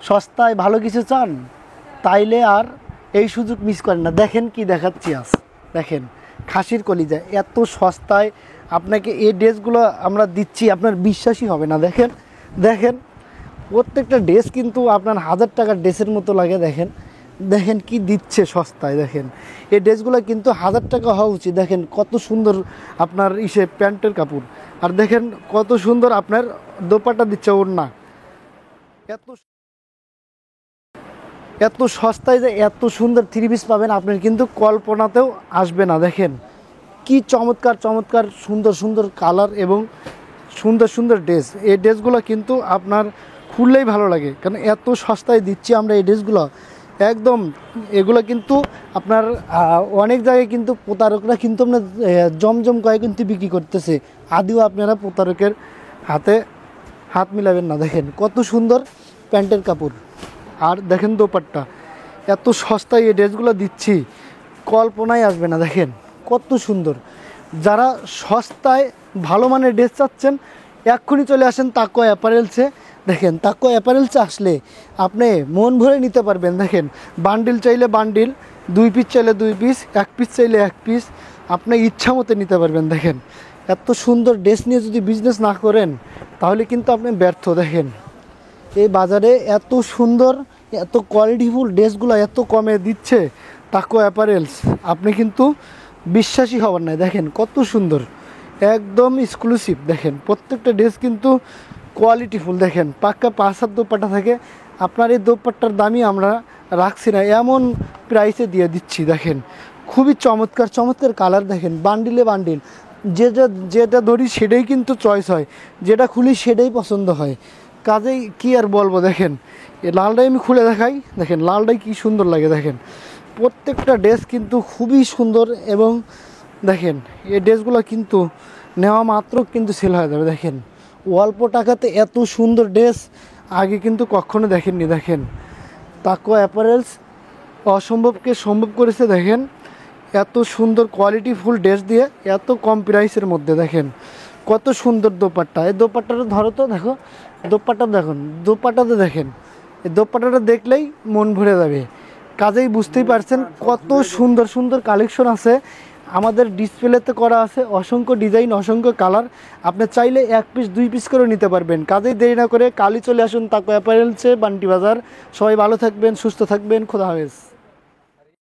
সস্তায় ভালো কিছু চান তাইলে আর এই সুযোগ মিস করেন না। দেখেন কি দেখাচ্ছি আজ, দেখেন খাসির কলিজা এত সস্তায় আপনাকে এই ড্রেসগুলো আমরা দিচ্ছি, আপনার বিশ্বাসই হবে না। দেখেন দেখেন প্রত্যেকটা ড্রেস কিন্তু আপনার 1000 টাকার ড্রেসের মতো লাগে। দেখেন দেখেন কি দিচ্ছে সস্তায়। দেখেন এই ড্রেসগুলো কিন্তু 1000 টাকা হওয়া উচিত। দেখেন কত সুন্দর আপনার প্যান্টের কাপড়, আর দেখেন কত সুন্দর আপনার দোপাট্টা দিচ্ছে ওড়না। এত এত সস্তায় যে এত সুন্দর থ্রি পিস পাবেন আপনার কিন্তু কল্পনাতেও আসবে না। দেখেন কি চমৎকার চমৎকার সুন্দর সুন্দর কালার এবং সুন্দর সুন্দর ড্রেস। এই ড্রেসগুলো কিন্তু আপনার খুললেই ভালো লাগে, কারণ এত সস্তায় দিচ্ছি আমরা এই ড্রেসগুলো একদম। এগুলো কিন্তু আপনার অনেক জায়গায় কিন্তু প্রতারকরা কিন্তু আপনার জমজম কয়ে কিন্তু বিক্রি করতেছে। আদিও আপনারা প্রতারকের হাতে হাত মিলাবেন না। দেখেন কত সুন্দর প্যান্টের কাপড়, আর দেখেন দোপাট্টা এত সস্তায় এই ড্রেসগুলো দিচ্ছি কল্পনায় আসবে না। দেখেন কত সুন্দর। যারা সস্তায় ভালো মানের ড্রেস চাচ্ছেন এক্ষুনি চলে আসেন তাকওয়া অ্যাপারেলসে। দেখেন তাকওয়া অ্যাপারেলসে আসলে আপনি মন ভরে নিতে পারবেন। দেখেন বান্ডিল চাইলে বান্ডিল, 2 পিস চাইলে 2 পিস, 1 পিস চাইলে 1 পিস, আপনার ইচ্ছা মতো নিতে পারবেন। দেখেন এত সুন্দর ড্রেস নিয়ে যদি বিজনেস না করেন তাহলে কিন্তু আপনি ব্যর্থ। দেখেন এই বাজারে এত সুন্দর এত কোয়ালিটিফুল ড্রেসগুলো এত কমে দিচ্ছে তাকওয়া অ্যাপারেলস, আপনি কিন্তু বিশ্বাসই হবার নাই। দেখেন কত সুন্দর একদম এক্সক্লুসিভ। দেখেন প্রত্যেকটা ড্রেস কিন্তু কোয়ালিটিফুল। দেখেন পাক্কা 5 হাত দোপাট্টা থাকে। আপনার এই দোপাট্টার দামই আমরা রাখছি না, এমন প্রাইসে দিয়ে দিচ্ছি। দেখেন খুবই চমৎকার চমৎকার কালার। দেখেন বান্ডিলে বান্ডিল, যেটা ধরি সেটাই কিন্তু চয়েস হয়, যেটা খুলি সেটাই পছন্দ হয়। কাজেই কি আর বলবো। দেখেন এই লালটাই আমি খুলে দেখাই। দেখেন লালটাই কি সুন্দর লাগে। দেখেন প্রত্যেকটা ড্রেস কিন্তু খুবই সুন্দর, এবং দেখেন এই ড্রেসগুলো কিন্তু নেওয়া মাত্র কিন্তু সেল হয়ে যাবে। দেখেন অল্প টাকাতে এত সুন্দর ড্রেস আগে কিন্তু কখনো দেখেননি। দেখেন তাকওয়া অ্যাপারেলস অসম্ভবকে সম্ভব করেছে। দেখেন এত সুন্দর কোয়ালিটিফুল ড্রেস দিয়ে এত কম প্রাইসের মধ্যে। দেখেন কত সুন্দর দোপাট্টা। এই দোপাট্টাটা ধরো তো, দেখো দোপাট্টা, দেখুন দোপাট্টাতে দেখেন এই দোপাট্টাটা দেখলেই মন ভরে যাবে। কাজেই বুঝতেই পারছেন কত সুন্দর সুন্দর কালেকশন আছে আমাদের ডিসপ্লেতে করা আছে। অসংখ্য ডিজাইন, অসংখ্য কালার, আপনি চাইলে 1 পিস 2 পিস করে নিতে পারবেন। কাজেই দেরি না করে কালই চলে আসুন তাকওয়া অ্যাপারেলসে, বান্টি বাজার। সবাই ভালো থাকবেন, সুস্থ থাকবেন, খোদা হাফেজ।